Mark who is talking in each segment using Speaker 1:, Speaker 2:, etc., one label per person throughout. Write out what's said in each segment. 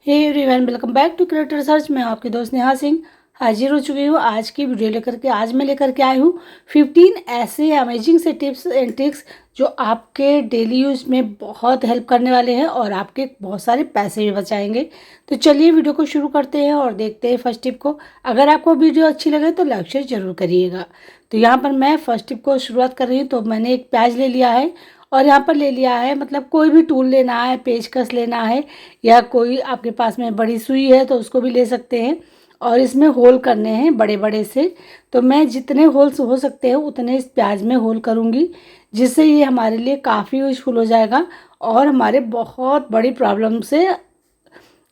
Speaker 1: Hey everyone, welcome back to creator search. मैं आपके दोस्त नेहा सिंह हाजिर हो चुकी हूँ आज की वीडियो लेकर के। आज मैं लेकर के आई हूँ 15 ऐसे अमेजिंग से टिप्स एंड ट्रिक्स जो आपके डेली यूज़ में बहुत हेल्प करने वाले हैं और आपके बहुत सारे पैसे भी बचाएंगे। तो चलिए वीडियो को शुरू करते हैं और देखते हैं फर्स्ट टिप को। अगर आपको वीडियो अच्छी लगे तो लाइक शेयर जरूर करिएगा। तो यहाँ पर मैं फर्स्ट टिप को शुरुआत कर रही हूँ। तो मैंने एक प्याज ले लिया है और यहाँ पर ले लिया है, मतलब कोई भी टूल लेना है, पेचकस लेना है या कोई आपके पास में बड़ी सुई है तो उसको भी ले सकते हैं। और इसमें होल करने हैं बड़े बड़े से। तो मैं जितने होल्स हो सकते हैं उतने इस प्याज में होल करूँगी, जिससे ये हमारे लिए काफ़ी यूजफुल हो जाएगा और हमारे बहुत बड़ी प्रॉब्लम से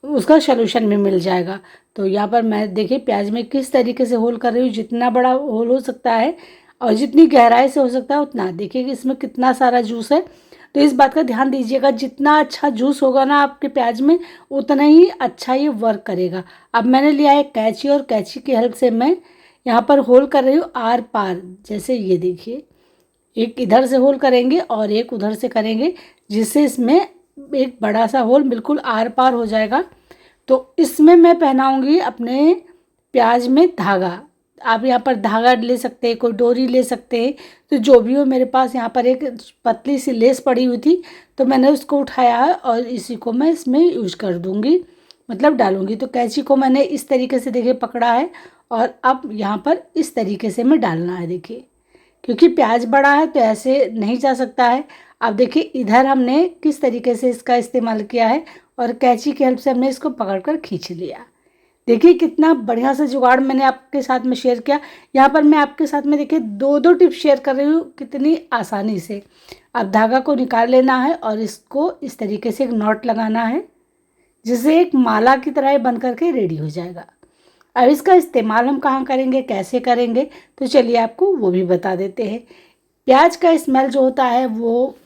Speaker 1: उसका सलूशन भी मिल जाएगा। तो यहाँ पर मैं देखिए प्याज में किस तरीके से होल कर रही हूँ। जितना बड़ा होल हो सकता है और जितनी गहराई से हो सकता है उतना। देखिए कि इसमें कितना सारा जूस है, तो इस बात का ध्यान दीजिएगा। जितना अच्छा जूस होगा ना आपके प्याज में, उतना ही अच्छा ये वर्क करेगा। अब मैंने लिया है कैंची और कैंची की हेल्प से मैं यहाँ पर होल कर रही हूँ आर पार। जैसे ये देखिए, एक इधर से होल करेंगे और एक उधर से करेंगे, जिससे इसमें एक बड़ा सा होल बिल्कुल आर पार हो जाएगा। तो इसमें मैं पहनाऊंगी अपने प्याज में धागा। आप यहाँ पर धागा ले सकते हैं, कोई डोरी ले सकते हैं। तो जो भी हो, मेरे पास यहाँ पर एक पतली सी लेस पड़ी हुई थी तो मैंने उसको उठाया है और इसी को मैं इसमें यूज कर दूँगी, मतलब डालूँगी। तो कैंची को मैंने इस तरीके से देखिए पकड़ा है और अब यहाँ पर इस तरीके से मैं डालना है। देखिए क्योंकि प्याज बड़ा है तो ऐसे नहीं जा सकता है। अब देखिए इधर हमने किस तरीके से इसका इस्तेमाल किया है और कैंची की हेल्प से हमने इसको पकड़कर खींच लिया। देखिए कितना बढ़िया सा जुगाड़ मैंने आपके साथ में शेयर किया। यहाँ पर मैं आपके साथ में देखिए दो दो टिप शेयर कर रही हूँ कितनी आसानी से। अब धागा को निकाल लेना है और इसको इस तरीके से एक नॉट लगाना है, जिससे एक माला की तरह बन करके रेडी हो जाएगा। अब इसका इस्तेमाल हम कहाँ करेंगे, कैसे करेंगे, तो चलिए आपको वो भी बता देते हैं। प्याज का स्मेल जो होता है वो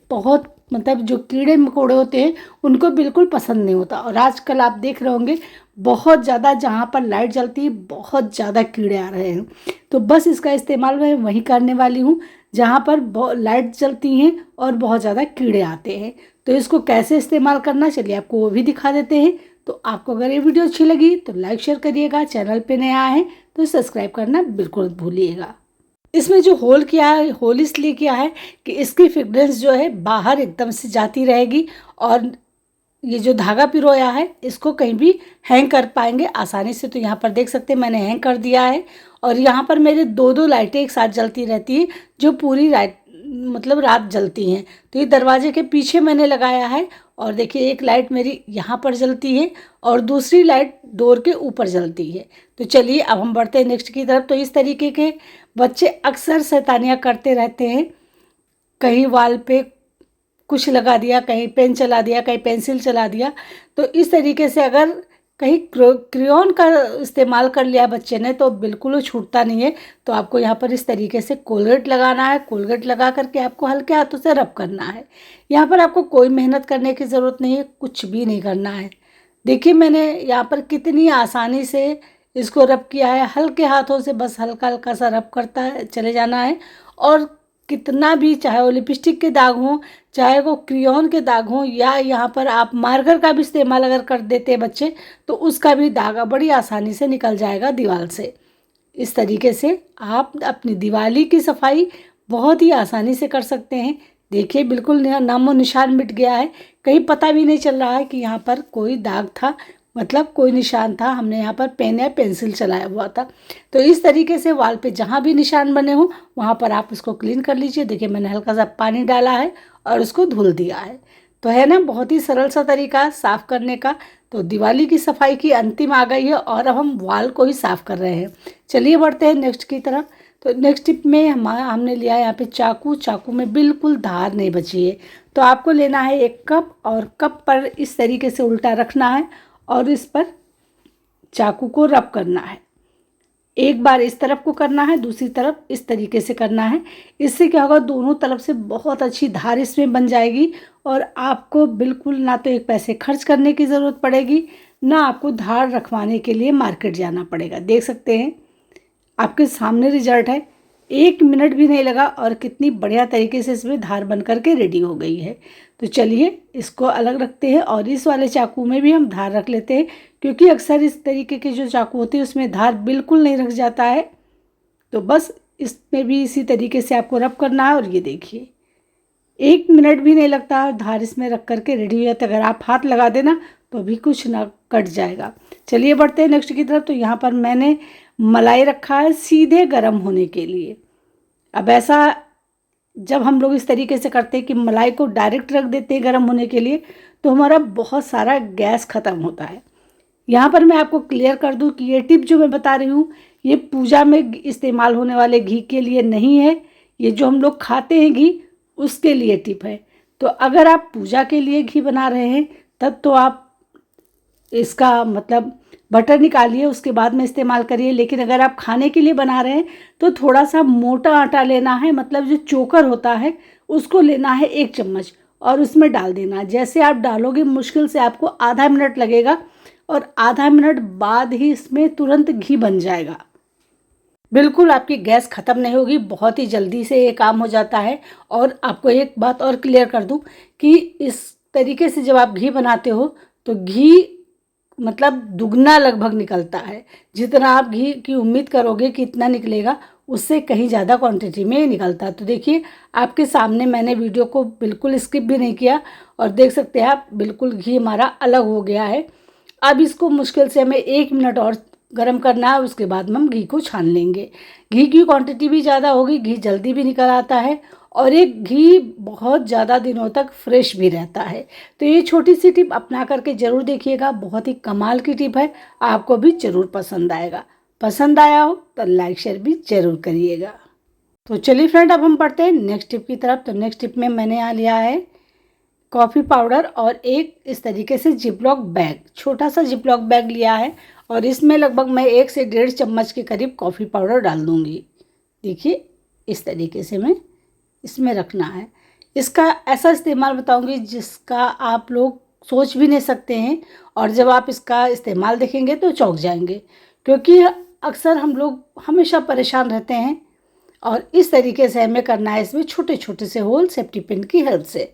Speaker 1: बहुत, मतलब जो कीड़े मकोड़े होते हैं उनको बिल्कुल पसंद नहीं होता। और आजकल आप देख रहे होंगे बहुत ज़्यादा जहाँ पर लाइट जलती है बहुत ज़्यादा कीड़े आ रहे हैं। तो बस इसका इस्तेमाल मैं वहीं करने वाली हूँ जहाँ पर लाइट जलती हैं और बहुत ज़्यादा कीड़े आते हैं। तो इसको कैसे इस्तेमाल करना, चलिए आपको वो भी दिखा देते हैं। तो आपको अगर ये वीडियो अच्छी लगी तो लाइक शेयर करिएगा, चैनल पे नया है तो सब्सक्राइब करना बिल्कुल भूलिएगा। इसमें जो होल किया है, होल इसलिए किया है कि इसकी फ्रेग्रेंस जो है बाहर एकदम से जाती रहेगी और ये जो धागा पिरोया है इसको कहीं भी हैंग कर पाएंगे आसानी से। तो यहाँ पर देख सकते हैं मैंने हैंग कर दिया है और यहाँ पर मेरे दो दो लाइटें एक साथ जलती रहती हैं, जो पूरी मतलब रात जलती हैं। तो ये दरवाजे के पीछे मैंने लगाया है और देखिए एक लाइट मेरी यहाँ पर जलती है और दूसरी लाइट डोर के ऊपर जलती है। तो चलिए अब हम बढ़ते हैं नेक्स्ट की तरफ। तो इस तरीके के बच्चे अक्सर शैतानियाँ करते रहते हैं। कहीं वाल पे कुछ लगा दिया, कहीं पेन चला दिया, कहीं पेंसिल चला दिया। तो इस तरीके से अगर कहीं क्रेयॉन का इस्तेमाल कर लिया बच्चे ने तो बिल्कुल वो छूटता नहीं है। तो आपको यहाँ पर इस तरीके से कोलगेट लगाना है। कोलगेट लगा करके आपको हल्के हाथों से रब करना है। यहाँ पर आपको कोई मेहनत करने की ज़रूरत नहीं है, कुछ भी नहीं करना है। देखिए मैंने यहाँ पर कितनी आसानी से इसको रब किया है, हल्के हाथों से बस हल्का हल्का सा रब करता है चले जाना है। और कितना भी, चाहे वो लिपस्टिक के दाग हों, चाहे वो क्रेयॉन के दाग हों, या यहाँ पर आप मार्कर का भी इस्तेमाल अगर कर देते हैं बच्चे तो उसका भी दागा बड़ी आसानी से निकल जाएगा दीवार से। इस तरीके से आप अपनी दिवाली की सफाई बहुत ही आसानी से कर सकते हैं। देखिए बिल्कुल नामो निशान मिट गया है, कहीं पता भी नहीं चल रहा है कि यहाँ पर कोई दाग था, मतलब कोई निशान था, हमने यहाँ पर पेन या पेंसिल चलाया हुआ था। तो इस तरीके से वाल पे जहाँ भी निशान बने हों वहाँ पर आप इसको क्लीन कर लीजिए। देखिए मैंने हल्का सा पानी डाला है और उसको धुल दिया है। तो है ना बहुत ही सरल सा तरीका साफ़ करने का। तो दिवाली की सफाई की अंतिम आ गई है और अब हम वाल को ही साफ़ कर रहे हैं। चलिए बढ़ते हैं नेक्स्ट की तरफ। तो नेक्स्ट टिप में हमने लिया है यहाँ पे चाकू। चाकू में बिल्कुल धार नहीं बची है। तो आपको लेना है एक कप और कप पर इस तरीके से उल्टा रखना है और इस पर चाकू को रब करना है। एक बार इस तरफ को करना है, दूसरी तरफ इस तरीके से करना है। इससे क्या होगा, दोनों तरफ से बहुत अच्छी धार इसमें बन जाएगी और आपको बिल्कुल ना तो एक पैसे खर्च करने की ज़रूरत पड़ेगी, ना आपको धार रखवाने के लिए मार्केट जाना पड़ेगा। देख सकते हैं आपके सामने रिजल्ट है। 1 मिनट भी नहीं लगा और कितनी बढ़िया तरीके से इसमें धार बन करके रेडी हो गई है। तो चलिए इसको अलग रखते हैं और इस वाले चाकू में भी हम धार रख लेते हैं, क्योंकि अक्सर इस तरीके के जो चाकू होते हैं उसमें धार बिल्कुल नहीं रख जाता है। तो बस इसमें भी इसी तरीके से आपको रब करना है और ये देखिए 1 मिनट भी नहीं लगता और धार इसमें रख करके रेडी हो जाता है। अगर आप हाथ लगा देना तो भी कुछ ना कट जाएगा। चलिए बढ़ते हैं नेक्स्ट की तरफ। तो यहाँ पर मैंने मलाई रखा है सीधे गर्म होने के लिए। अब ऐसा जब हम लोग इस तरीके से करते हैं कि मलाई को डायरेक्ट रख देते हैं गर्म होने के लिए, तो हमारा बहुत सारा गैस ख़त्म होता है। यहाँ पर मैं आपको क्लियर कर दूँ कि ये टिप जो मैं बता रही हूँ ये पूजा में इस्तेमाल होने वाले घी के लिए नहीं है, ये जो हम लोग खाते हैं घी उसके लिए टिप है। तो अगर आप पूजा के लिए घी बना रहे हैं तब तो आप इसका मतलब बटर निकालिए उसके बाद में इस्तेमाल करिए। लेकिन अगर आप खाने के लिए बना रहे हैं तो थोड़ा सा मोटा आटा लेना है, मतलब जो चोकर होता है उसको लेना है 1 चम्मच और उसमें डाल देना। जैसे आप डालोगे मुश्किल से आपको आधा मिनट लगेगा और आधा मिनट बाद ही इसमें तुरंत घी बन जाएगा। बिल्कुल आपकी गैस ख़त्म नहीं होगी, बहुत ही जल्दी से ये काम हो जाता है। और आपको एक बात और क्लियर कर दूं कि इस तरीके से जब आप घी बनाते हो तो घी मतलब दुगना लगभग निकलता है। जितना आप घी की उम्मीद करोगे कि इतना निकलेगा, उससे कहीं ज़्यादा क्वांटिटी में निकलता है। तो देखिए आपके सामने मैंने वीडियो को बिल्कुल स्किप भी नहीं किया और देख सकते हैं आप बिल्कुल घी हमारा अलग हो गया है। अब इसको मुश्किल से हमें 1 मिनट और गरम करना है, उसके बाद हम घी को छान लेंगे। घी की क्वांटिटी भी ज़्यादा होगी, घी जल्दी भी निकल आता है और एक घी बहुत ज़्यादा दिनों तक फ्रेश भी रहता है। तो ये छोटी सी टिप अपना करके ज़रूर देखिएगा, बहुत ही कमाल की टिप है, आपको भी ज़रूर पसंद आएगा। पसंद आया हो तो लाइक शेयर भी ज़रूर करिएगा। तो चलिए फ्रेंड अब हम बढ़ते हैं नेक्स्ट टिप की तरफ। तो नेक्स्ट टिप में मैंने यहाँ लिया है कॉफ़ी पाउडर और एक इस तरीके से जिपलॉक बैग, छोटा सा जिपलॉक बैग लिया है और इसमें लगभग मैं 1 से 1.5 चम्मच के करीब कॉफ़ी पाउडर डाल दूँगी। देखिए इस तरीके से मैं इसमें रखना है। इसका ऐसा इस्तेमाल बताऊँगी जिसका आप लोग सोच भी नहीं सकते हैं और जब आप इसका इस्तेमाल देखेंगे तो चौंक जाएंगे, क्योंकि अक्सर हम लोग हमेशा परेशान रहते हैं और इस तरीके से हमें करना है इसमें छोटे छोटे से होल सेफ्टी पिन की हेल्प से।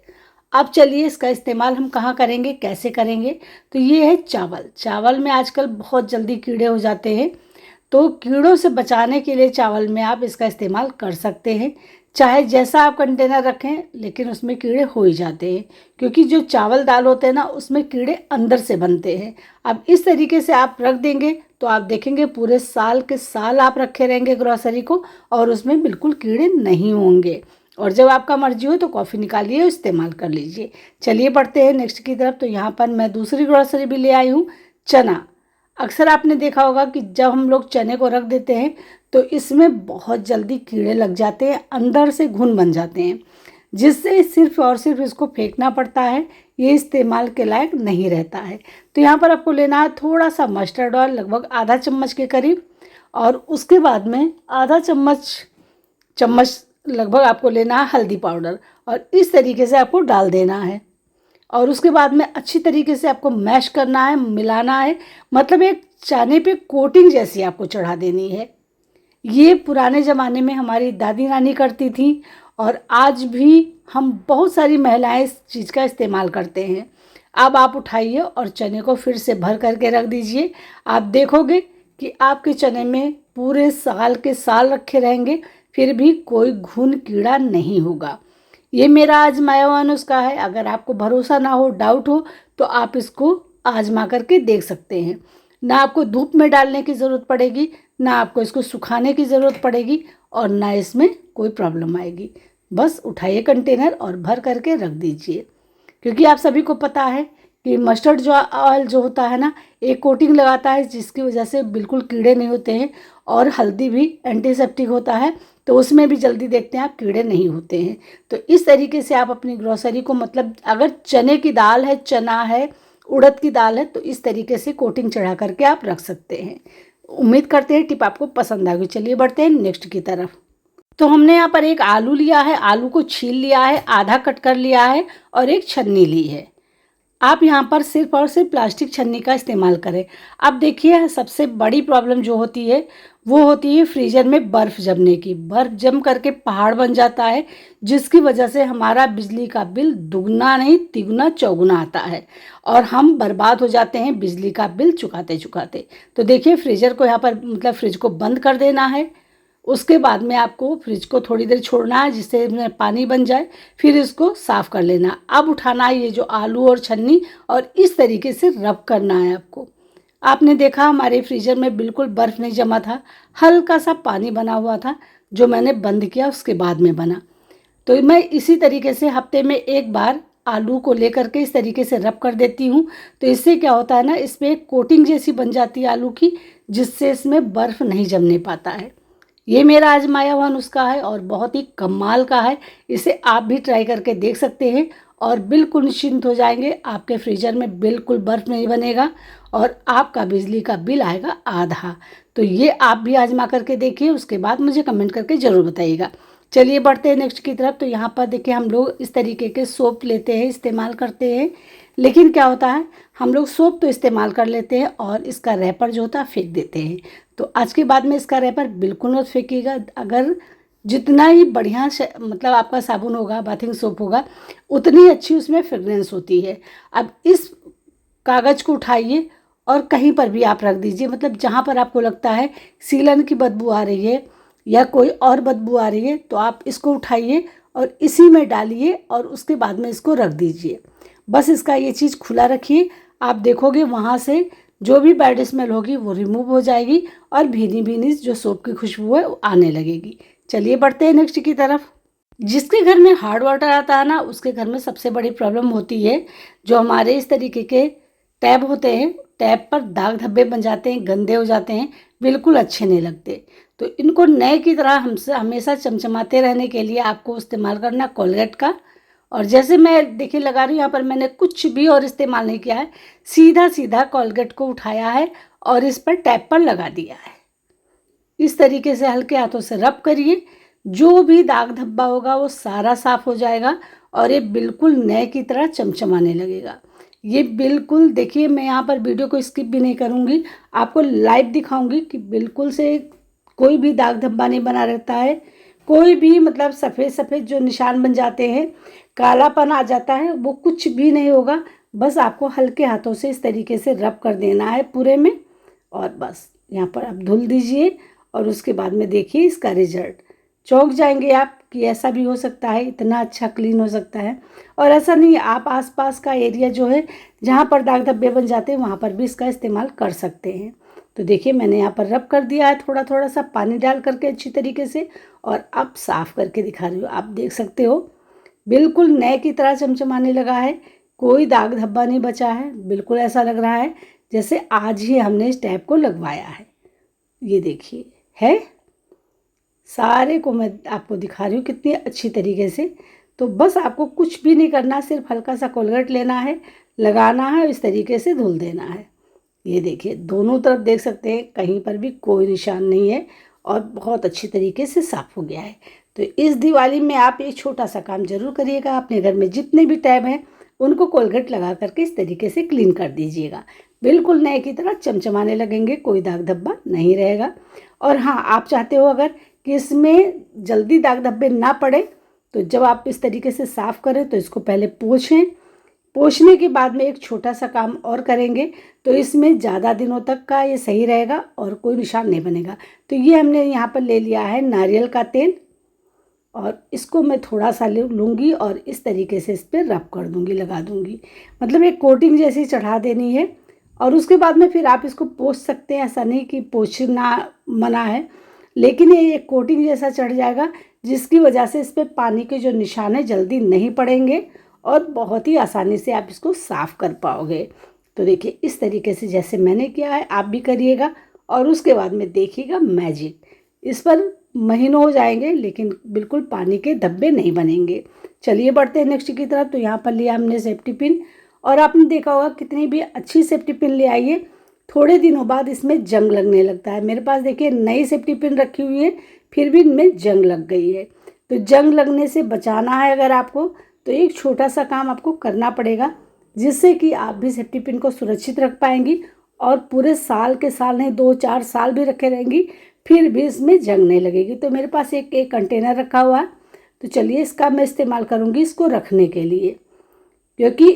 Speaker 1: अब चलिए इसका इस्तेमाल हम कहाँ करेंगे, कैसे करेंगे। तो ये है चावल। चावल में आजकल बहुत जल्दी कीड़े हो जाते हैं, तो कीड़ों से बचाने के लिए चावल में आप इसका इस्तेमाल कर सकते हैं। चाहे जैसा आप कंटेनर रखें लेकिन उसमें कीड़े हो ही जाते हैं, क्योंकि जो चावल दाल होते हैं ना उसमें कीड़े अंदर से बनते हैं। अब इस तरीके से आप रख देंगे तो आप देखेंगे पूरे साल के साल आप रखे रहेंगे ग्रॉसरी को और उसमें बिल्कुल कीड़े नहीं होंगे। और जब आपका मर्जी हो तो कॉफ़ी निकालिए और इस्तेमाल कर लीजिए। चलिए बढ़ते हैं नेक्स्ट की तरफ। तो यहाँ पर मैं दूसरी ग्रॉसरी भी ले आई हूँ, चना। अक्सर आपने देखा होगा कि जब हम लोग चने को रख देते हैं तो इसमें बहुत जल्दी कीड़े लग जाते हैं, अंदर से घुन बन जाते हैं, जिससे सिर्फ और सिर्फ इसको फेंकना पड़ता है, ये इस्तेमाल के लायक नहीं रहता है। तो यहाँ पर आपको लेना है थोड़ा सा मस्टर्ड ऑयल, लगभग आधा चम्मच के करीब, और उसके बाद में आधा चम्मच लगभग आपको लेना है हल्दी पाउडर और इस तरीके से आपको डाल देना है। और उसके बाद में अच्छी तरीके से आपको मैश करना है, मिलाना है, मतलब एक चने पे कोटिंग जैसी आपको चढ़ा देनी है। ये पुराने ज़माने में हमारी दादी नानी करती थी और आज भी हम बहुत सारी महिलाएं इस चीज़ का इस्तेमाल करते हैं। अब आप उठाइए और चने को फिर से भर करके रख दीजिए। आप देखोगे कि आपके चने में पूरे साल के साल रखे रहेंगे, फिर भी कोई घुन कीड़ा नहीं होगा। ये मेरा आजमाया हुआ नुस्खा है। अगर आपको भरोसा ना हो, डाउट हो, तो आप इसको आजमा करके देख सकते हैं। ना आपको धूप में डालने की ज़रूरत पड़ेगी, ना आपको इसको सुखाने की ज़रूरत पड़ेगी और ना इसमें कोई प्रॉब्लम आएगी। बस उठाइए कंटेनर और भर करके रख दीजिए, क्योंकि आप सभी को पता है कि मस्टर्ड जो ऑयल जो होता है ना, एक कोटिंग लगाता है जिसकी वजह से बिल्कुल कीड़े नहीं होते हैं, और हल्दी भी एंटीसेप्टिक होता है तो उसमें भी जल्दी देखते हैं आप कीड़े नहीं होते हैं। तो इस तरीके से आप अपनी ग्रोसरी को, मतलब अगर चने की दाल है, चना है, उड़द की दाल है, तो इस तरीके से कोटिंग चढ़ा करके आप रख सकते हैं। उम्मीद करते हैं टिप आपको पसंद आ गई। चलिए बढ़ते हैं नेक्स्ट की तरफ। तो हमने यहाँ पर एक आलू लिया है, आलू को छील लिया है, आधा कट कर लिया है और एक छन्नी ली है। आप यहाँ पर सिर्फ और सिर्फ प्लास्टिक छन्नी का इस्तेमाल करें। अब देखिए, सबसे बड़ी प्रॉब्लम जो होती है वो होती है फ्रीज़र में बर्फ़ जमने की। बर्फ़ जम करके पहाड़ बन जाता है, जिसकी वजह से हमारा बिजली का बिल दुगना नहीं तिगुना चौगुना आता है और हम बर्बाद हो जाते हैं बिजली का बिल चुकाते चुकाते। तो देखिए, फ्रीज़र को यहाँ पर मतलब फ्रिज को बंद कर देना है। उसके बाद में आपको फ्रिज को थोड़ी देर छोड़ना है जिससे इसमें पानी बन जाए, फिर इसको साफ़ कर लेना। अब उठाना है ये जो आलू और छन्नी और इस तरीके से रब करना है आपको। आपने देखा हमारे फ्रीज़र में बिल्कुल बर्फ़ नहीं जमा था, हल्का सा पानी बना हुआ था, जो मैंने बंद किया उसके बाद में बना। तो मैं इसी तरीके से हफ्ते में एक बार आलू को लेकर के इस तरीके से रब कर देती हूँ। तो इससे क्या होता है ना, इसमें एक कोटिंग जैसी बन जाती है आलू की, जिससे इसमें बर्फ़ नहीं जमने पाता है। ये मेरा आजमाया हुआ नुस्खा है और बहुत ही कमाल का है। इसे आप भी ट्राई करके देख सकते हैं और बिल्कुल निश्चिंत हो जाएंगे, आपके फ्रीजर में बिल्कुल बर्फ़ नहीं बनेगा और आपका बिजली का बिल आएगा आधा। तो ये आप भी आजमा करके देखिए, उसके बाद मुझे कमेंट करके ज़रूर बताइएगा। चलिए बढ़ते हैं नेक्स्ट की तरफ। तो यहाँ पर देखिए, हम लोग इस तरीके के सोप लेते हैं, इस्तेमाल करते हैं, लेकिन क्या होता है, हम लोग सोप तो इस्तेमाल कर लेते हैं और इसका रैपर जो होता है फेंक देते हैं। तो आज के बाद में इसका रैपर बिल्कुल मत फेंकिएगा। अगर जितना ही बढ़िया मतलब आपका साबुन होगा, बाथिंग सोप होगा, उतनी अच्छी उसमें फ्रेगनेंस होती है। अब इस कागज़ को उठाइए और कहीं पर भी आप रख दीजिए, मतलब जहाँ पर आपको लगता है सीलन की बदबू आ रही है या कोई और बदबू आ रही है, तो आप इसको उठाइए और इसी में डालिए और उसके बाद में इसको रख दीजिए। बस इसका ये चीज़ खुला रखिए, आप देखोगे वहाँ से जो भी बैड स्मेल होगी वो रिमूव हो जाएगी और भीनी भीनी जो सोप की खुशबू है वो आने लगेगी। चलिए बढ़ते हैं नेक्स्ट की तरफ। जिसके घर में हार्ड वाटर आता है ना, उसके घर में सबसे बड़ी प्रॉब्लम होती है जो हमारे इस तरीके के टैब होते हैं, टैब पर दाग धब्बे बन जाते हैं, गंदे हो जाते हैं, बिल्कुल अच्छे नहीं लगते। तो इनको नए की तरह हमसे हमेशा चमचमाते रहने के लिए आपको इस्तेमाल करना कोलगेट का। और जैसे मैं देखिए लगा रही हूँ, यहाँ पर मैंने कुछ भी और इस्तेमाल नहीं किया है, सीधा सीधा कोलगेट को उठाया है और इस पर टैप पर लगा दिया है। इस तरीके से हल्के हाथों से रब करिए, जो भी दाग धब्बा होगा वो सारा साफ हो जाएगा और ये बिल्कुल नए की तरह चमचमाने लगेगा। ये बिल्कुल देखिए, मैं यहाँ पर वीडियो को स्किप भी नहीं करूँगी, आपको लाइव दिखाऊंगी कि बिल्कुल से कोई भी दाग धब्बा नहीं बना रहता है। कोई भी मतलब सफ़ेद सफ़ेद जो निशान बन जाते हैं, कालापन आ जाता है, वो कुछ भी नहीं होगा। बस आपको हल्के हाथों से इस तरीके से रब कर देना है पूरे में और बस यहाँ पर आप धुल दीजिए और उसके बाद में देखिए इसका रिजल्ट। चौंक जाएंगे आप कि ऐसा भी हो सकता है, इतना अच्छा क्लीन हो सकता है। और ऐसा नहीं, आप आसपास का एरिया जो है जहाँ पर दाग धब्बे बन जाते हैं वहाँ पर भी इसका इस्तेमाल कर सकते हैं। तो देखिए, मैंने यहाँ पर रब कर दिया है थोड़ा थोड़ा सा पानी डाल करके अच्छी तरीके से, और अब साफ़ करके दिखा रही हूँ। आप देख सकते हो बिल्कुल नए की तरह चमचमाने लगा है, कोई दाग धब्बा नहीं बचा है। बिल्कुल ऐसा लग रहा है जैसे आज ही हमने इस टैप को लगवाया है। ये देखिए है, सारे को मैं आपको दिखा रही हूँ कितनी अच्छी तरीके से। तो बस आपको कुछ भी नहीं करना, सिर्फ हल्का सा कोलगेट लेना है, लगाना है, इस तरीके से धुल देना है। ये देखिए दोनों तरफ देख सकते हैं, कहीं पर भी कोई निशान नहीं है और बहुत अच्छी तरीके से साफ़ हो गया है। तो इस दिवाली में आप एक छोटा सा काम ज़रूर करिएगा, अपने घर में जितने भी टैब हैं उनको कोलगेट लगा करके इस तरीके से क्लीन कर दीजिएगा। बिल्कुल नए की तरह चमचमाने लगेंगे, कोई दाग धब्बा नहीं रहेगा। और हाँ, आप चाहते हो अगर कि इसमें जल्दी दाग धब्बे ना पड़े, तो जब आप इस तरीके से साफ़ करें तो इसको पहले पोंछें। पोंछने के बाद में एक छोटा सा काम और करेंगे तो इसमें ज़्यादा दिनों तक का ये सही रहेगा और कोई निशान नहीं बनेगा। तो ये हमने यहाँ पर ले लिया है नारियल का तेल और इसको मैं थोड़ा सा लूँगी और इस तरीके से इस पर रब कर दूँगी, लगा दूँगी, मतलब एक कोटिंग जैसी चढ़ा देनी है। और उसके बाद में फिर आप इसको पोंछ सकते हैं, ऐसा नहीं कि पोंछना मना है, लेकिन ये एक कोटिंग जैसा चढ़ जाएगा जिसकी वजह से इस पर पानी के जो निशान है जल्दी नहीं पड़ेंगे और बहुत ही आसानी से आप इसको साफ़ कर पाओगे। तो देखिए इस तरीके से जैसे मैंने किया है आप भी करिएगा और उसके बाद में देखिएगा मैजिक। इस पर महीनों हो जाएंगे लेकिन बिल्कुल पानी के धब्बे नहीं बनेंगे। चलिए बढ़ते हैं नेक्स्ट की तरफ। तो यहाँ पर लिया हमने सेफ्टी पिन और आपने देखा होगा कितनी भी अच्छी सेफ्टी पिन ले आइए, थोड़े दिनों बाद इसमें जंग लगने लगता है। मेरे पास देखिए नई सेफ्टी पिन रखी हुई है, फिर भी इनमें जंग लग गई है। तो जंग लगने से बचाना है अगर आपको, तो एक छोटा सा काम आपको करना पड़ेगा। जिससे कि आप भी सेफ्टी पिन को सुरक्षित रख पाएंगी और पूरे साल के साल नहीं 2-4 साल भी रखे रहेंगी, फिर भी इसमें जंग नहीं लगेगी। तो मेरे पास एक कंटेनर रखा हुआ है, तो चलिए इसका मैं इस्तेमाल करूँगी इसको रखने के लिए, क्योंकि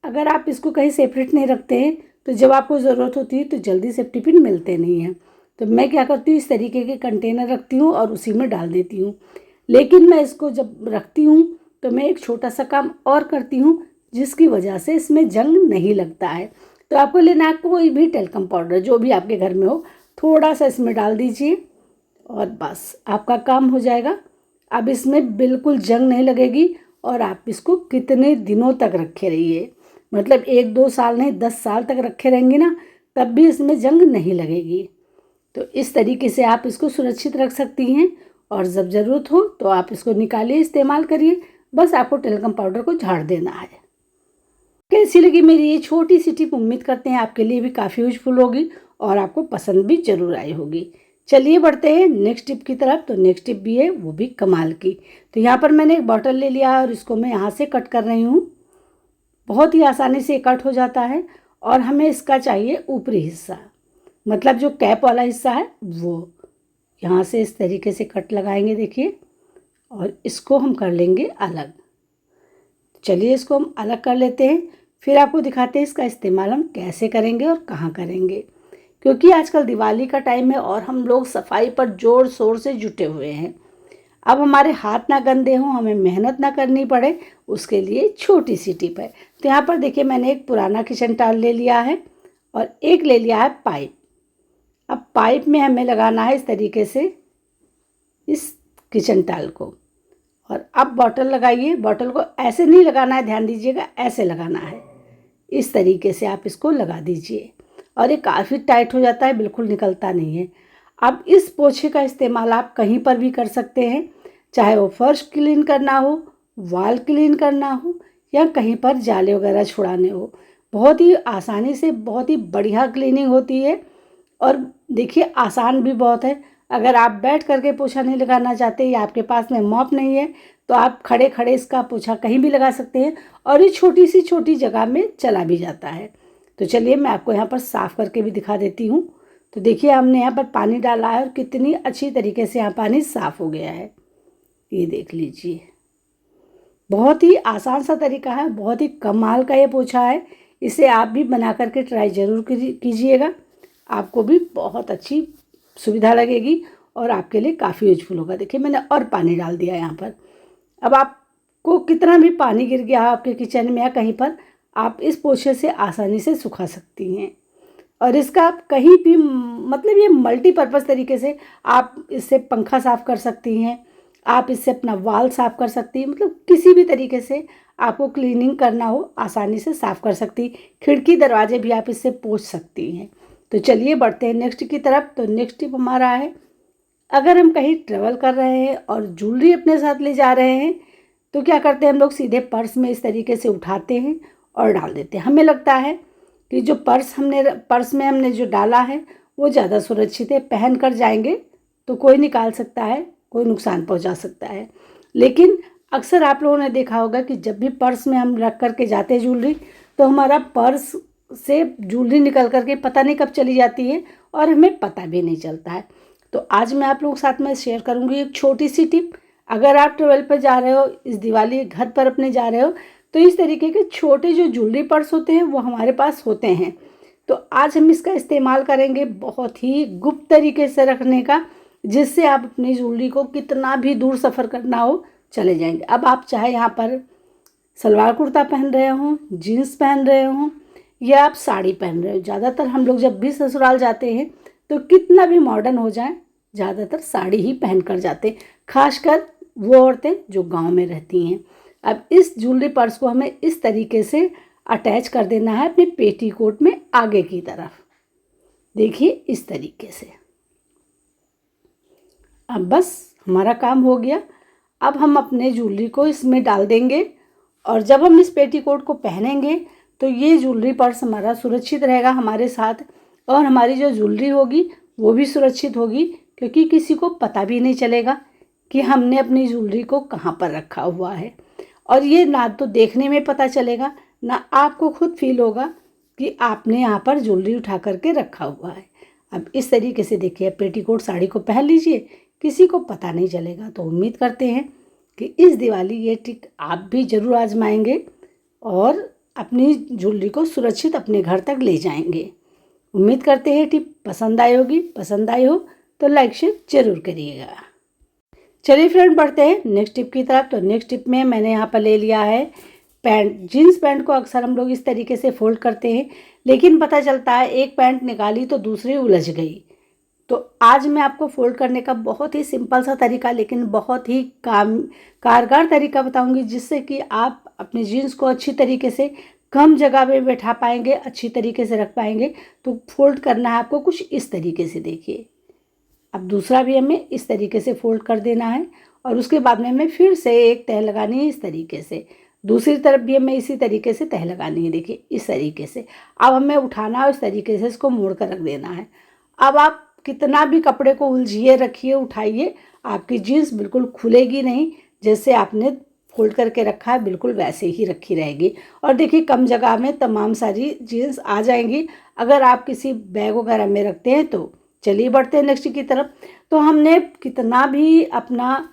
Speaker 1: अगर आप इसको कहीं सेपरेट नहीं रखते हैं तो जब आपको ज़रूरत होती है तो जल्दी सेफ्टी पिन मिलते नहीं हैं। तो मैं क्या करती हूँ, इस तरीके के कंटेनर रखती हूँ और उसी में डाल देती हूँ। लेकिन मैं इसको जब रखती हूँ तो मैं एक छोटा सा काम और करती हूँ, जिसकी वजह से इसमें जंग नहीं लगता है। तो आपको लेना है कोई भी टेल्कम पाउडर जो भी आपके घर में हो, थोड़ा सा इसमें डाल दीजिए और बस आपका काम हो जाएगा। अब इसमें बिल्कुल जंग नहीं लगेगी और आप इसको कितने दिनों तक रखे रहिए, मतलब 1-2 साल नहीं 10 साल तक रखे रहेंगे ना, तब भी इसमें जंग नहीं लगेगी। तो इस तरीके से आप इसको सुरक्षित रख सकती हैं और जब ज़रूरत हो तो आप इसको निकालिए, इस्तेमाल करिए। बस आपको टेल्कम पाउडर को झाड़ देना है। कैसी लगी मेरी ये छोटी सी टिप? उम्मीद करते हैं आपके लिए भी काफ़ी यूजफुल होगी और आपको पसंद भी ज़रूर आई होगी। चलिए बढ़ते हैं नेक्स्ट टिप की तरफ। तो नेक्स्ट टिप भी है, वो भी कमाल की। तो यहाँ पर मैंने एक बॉटल ले लिया और इसको मैं यहाँ से कट कर रही हूँ। बहुत ही आसानी से कट हो जाता है और हमें इसका चाहिए ऊपरी हिस्सा, मतलब जो कैप वाला हिस्सा है वो। यहाँ से इस तरीके से कट लगाएंगे देखिए, और इसको हम कर लेंगे अलग। चलिए इसको हम अलग कर लेते हैं, फिर आपको दिखाते हैं इसका इस्तेमाल हम कैसे करेंगे और कहाँ करेंगे। क्योंकि आजकल दिवाली का टाइम है और हम लोग सफाई पर जोर शोर से जुटे हुए हैं। अब हमारे हाथ ना गंदे हों, हमें मेहनत ना करनी पड़े, उसके लिए छोटी सी टिप है। तो यहाँ पर देखिए मैंने एक पुराना किचन टॉवल ले लिया है और एक ले लिया है पाइप। अब पाइप में हमें लगाना है इस तरीके से इस किचन टॉवल को, और अब बॉटल लगाइए। बॉटल को ऐसे नहीं लगाना है, ध्यान दीजिएगा, ऐसे लगाना है। इस तरीके से आप इसको लगा दीजिए और ये काफ़ी टाइट हो जाता है, बिल्कुल निकलता नहीं है। अब इस पोछे का इस्तेमाल आप कहीं पर भी कर सकते हैं, चाहे वो फर्श क्लीन करना हो, वॉल क्लीन करना हो या कहीं पर जाले वगैरह छुड़ाने हो। बहुत ही आसानी से बहुत ही बढ़िया क्लीनिंग होती है और देखिए आसान भी बहुत है। अगर आप बैठ करके पोछा नहीं लगाना चाहते या आपके पास में मॉप नहीं है तो आप खड़े खड़े इसका पोछा कहीं भी लगा सकते हैं और ये छोटी सी छोटी जगह में चला भी जाता है। तो चलिए मैं आपको यहाँ पर साफ़ करके भी दिखा देती हूँ। तो देखिए हमने यहाँ पर पानी डाला है और कितनी अच्छी तरीके से यहाँ पानी साफ़ हो गया है, ये देख लीजिए। बहुत ही आसान सा तरीका है, बहुत ही कमाल का ये पोछा है। इसे आप भी बना करके ट्राई ज़रूर कीजिएगा, आपको भी बहुत अच्छी सुविधा लगेगी और आपके लिए काफ़ी यूजफुल होगा। देखिए मैंने और पानी डाल दिया यहाँ पर। अब आपको कितना भी पानी गिर गया आपके किचन में या कहीं पर, आप इस पोछे से आसानी से सुखा सकती हैं। और इसका आप कहीं भी, मतलब ये मल्टीपर्पज़ तरीके से आप इससे पंखा साफ़ कर सकती हैं, आप इससे अपना वॉल साफ़ कर सकती हैं, मतलब किसी भी तरीके से आपको क्लीनिंग करना हो आसानी से साफ़ कर सकती। खिड़की दरवाजे भी आप इससे पोंछ सकती हैं। तो चलिए बढ़ते हैं नेक्स्ट की तरफ। तो नेक्स्ट टिप हमारा है, अगर हम कहीं ट्रेवल कर रहे हैं और ज्वेलरी अपने साथ ले जा रहे हैं तो क्या करते हैं हम लोग, सीधे पर्स में इस तरीके से उठाते हैं और डाल देते हैं। हमें लगता है कि जो पर्स में हमने जो डाला है वो ज़्यादा सुरक्षित है, पहन कर जाएंगे तो कोई निकाल सकता है, कोई नुकसान पहुंचा सकता है। लेकिन अक्सर आप लोगों ने देखा होगा कि जब भी पर्स में हम रख करके जाते हैं ज्वेलरी, तो हमारा पर्स से ज्वेलरी निकल करके पता नहीं कब चली जाती है और हमें पता भी नहीं चलता है। तो आज मैं आप लोगों के साथ में शेयर करूँगी एक छोटी सी टिप। अगर आप ट्रेवल पर जा रहे हो, इस दिवाली घर पर अपने जा रहे हो, तो इस तरीके के छोटे जो ज्वेलरी पर्स होते हैं वो हमारे पास होते हैं। तो आज हम इसका इस्तेमाल करेंगे बहुत ही गुप्त तरीके से रखने का, जिससे आप अपनी ज्वेलरी को कितना भी दूर सफ़र करना हो चले जाएंगे। अब आप चाहे यहाँ पर सलवार कुर्ता पहन रहे हों, जीन्स पहन रहे हों या आप साड़ी पहन रहे हो, ज़्यादातर हम लोग जब भी ससुराल जाते हैं तो कितना भी मॉडर्न हो जाए ज़्यादातर साड़ी ही पहन कर जाते हैं, खासकर वो औरतें जो गांव में रहती हैं। अब इस ज्वेलरी पर्स को हमें इस तरीके से अटैच कर देना है अपने पेटीकोट में आगे की तरफ, देखिए इस तरीके से। अब बस हमारा काम हो गया। अब हम अपने ज्वेलरी को इसमें डाल देंगे और जब हम इस पेटीकोट को पहनेंगे तो ये ज्वेलरी पर्स हमारा सुरक्षित रहेगा हमारे साथ, और हमारी जो ज्वेलरी होगी वो भी सुरक्षित होगी, क्योंकि किसी को पता भी नहीं चलेगा कि हमने अपनी ज्वेलरी को कहाँ पर रखा हुआ है। और ये ना तो देखने में पता चलेगा, ना आपको खुद फील होगा कि आपने यहाँ पर ज्वेलरी उठा करके रखा हुआ है। अब इस तरीके से देखिए, पेटीकोट साड़ी को पहन लीजिए, किसी को पता नहीं चलेगा। तो उम्मीद करते हैं कि इस दिवाली ये ट्रिक आप भी ज़रूर आजमाएंगे और अपनी ज्वेलरी को सुरक्षित अपने घर तक ले जाएंगे। उम्मीद करते हैं टिप पसंद आई होगी। पसंद आई हो तो लाइक शेयर जरूर करिएगा। चलिए फ्रेंड, बढ़ते हैं नेक्स्ट टिप की तरफ। तो नेक्स्ट टिप में मैंने यहाँ पर ले लिया है पैंट। जीन्स पैंट को अक्सर हम लोग इस तरीके से फोल्ड करते हैं, लेकिन पता चलता है एक पैंट निकाली तो दूसरी उलझ गई। तो आज मैं आपको फोल्ड करने का बहुत ही सिंपल सा तरीका, लेकिन बहुत ही कारगर तरीका बताऊंगी, जिससे कि आप अपनी जीन्स को अच्छी तरीके से कम जगह में बैठा पाएंगे, अच्छी तरीके से रख पाएंगे। तो फोल्ड करना है आपको कुछ इस तरीके से। देखिए, अब दूसरा भी हमें इस तरीके से फोल्ड कर देना है और उसके बाद में हमें फिर से एक तह लगानी है इस तरीके से। दूसरी तरफ भी हमें इसी तरीके से तह लगानी है। देखिए, इस तरीके से अब हमें उठाना है, इस तरीके से इसको मोड़ कर रख देना है। अब आप कितना भी कपड़े को उलझिए, रखिए, उठाइए, आपकी जीन्स बिल्कुल खुलेगी नहीं। जैसे आपने फोल्ड करके रखा है बिल्कुल वैसे ही रखी रहेगी। और देखिए, कम जगह में तमाम सारी जीन्स आ जाएंगी अगर आप किसी बैग वगैरह में रखते हैं तो। चलिए बढ़ते हैं नेक्स्ट की तरफ। तो हमने कितना भी अपना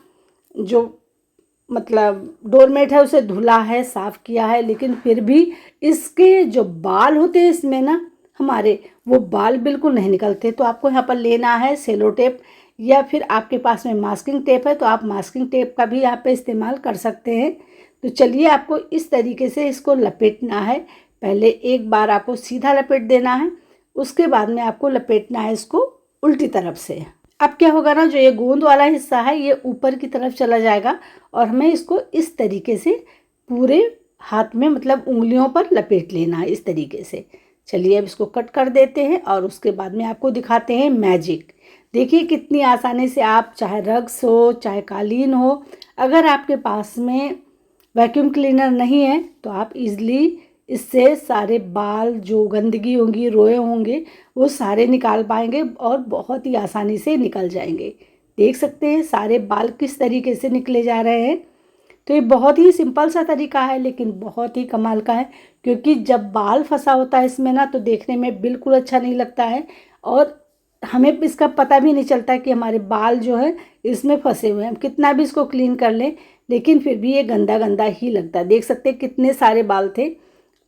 Speaker 1: जो डोरमेट है उसे धुला है, साफ़ किया है, लेकिन फिर भी इसके जो बाल होते हैं इसमें ना हमारे, वो बाल बिल्कुल नहीं निकलते। तो आपको यहाँ पर लेना है सेलो टेप, या फिर आपके पास में मास्किंग टेप है तो आप मास्किंग टेप का भी यहाँ पे इस्तेमाल कर सकते हैं। तो चलिए, आपको इस तरीके से इसको लपेटना है। पहले एक बार आपको सीधा लपेट देना है, उसके बाद में आपको लपेटना है इसको उल्टी तरफ से। अब क्या होगा ना, जो ये गोंद वाला हिस्सा है ये ऊपर की तरफ चला जाएगा और हमें इसको इस तरीके से पूरे हाथ में उंगलियों पर लपेट लेना है इस तरीके से। चलिए, अब इसको कट कर देते हैं और उसके बाद में आपको दिखाते हैं मैजिक। देखिए कितनी आसानी से आप, चाहे रग्स हो चाहे कालीन हो, अगर आपके पास में वैक्यूम क्लीनर नहीं है तो आप इजीली इससे सारे बाल, जो गंदगी होंगी, रोए होंगे, वो सारे निकाल पाएंगे और बहुत ही आसानी से निकल जाएंगे। देख सकते हैं सारे बाल किस तरीके से निकले जा रहे हैं। तो ये बहुत ही सिंपल सा तरीका है, लेकिन बहुत ही कमाल का है, क्योंकि जब बाल फंसा होता है इसमें ना तो देखने में बिल्कुल अच्छा नहीं लगता है और हमें इसका पता भी नहीं चलता कि हमारे बाल जो है इसमें फंसे हुए हैं। हम कितना भी इसको क्लीन कर लें लेकिन फिर भी ये गंदा गंदा ही लगता है। देख सकते हैं कितने सारे बाल थे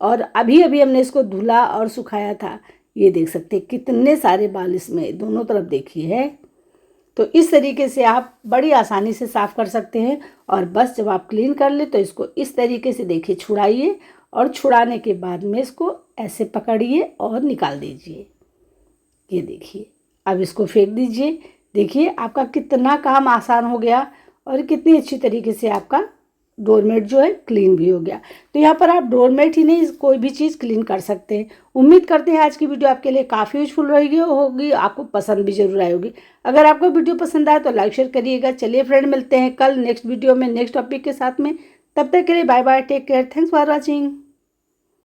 Speaker 1: और अभी अभी हमने इसको धुला और सुखाया था। ये देख सकते हैं कितने सारे बाल इसमें दोनों तरफ देखिए है। तो इस तरीके से आप बड़ी आसानी से साफ़ कर सकते हैं। और बस जब आप क्लीन कर ले तो इसको इस तरीके से देखिए छुड़ाइए, और छुड़ाने के बाद में इसको ऐसे पकड़िए और निकाल दीजिए। ये देखिए, अब इसको फेंक दीजिए। देखिए आपका कितना काम आसान हो गया और कितनी अच्छी तरीके से आपका डोरमेट जो है क्लीन भी हो गया। तो यहाँ पर आप डोरमेट ही नहीं, कोई भी चीज़ क्लीन कर सकते हैं। उम्मीद करते हैं आज की वीडियो आपके लिए काफ़ी यूजफुल रहेगी, होगी, आपको पसंद भी जरूर आई होगी। अगर आपको वीडियो पसंद आए तो लाइक शेयर करिएगा। चलिए फ्रेंड, मिलते हैं कल नेक्स्ट वीडियो में नेक्स्ट टॉपिक के साथ में। तब तक के लिए bye bye, take care, thanks for watching.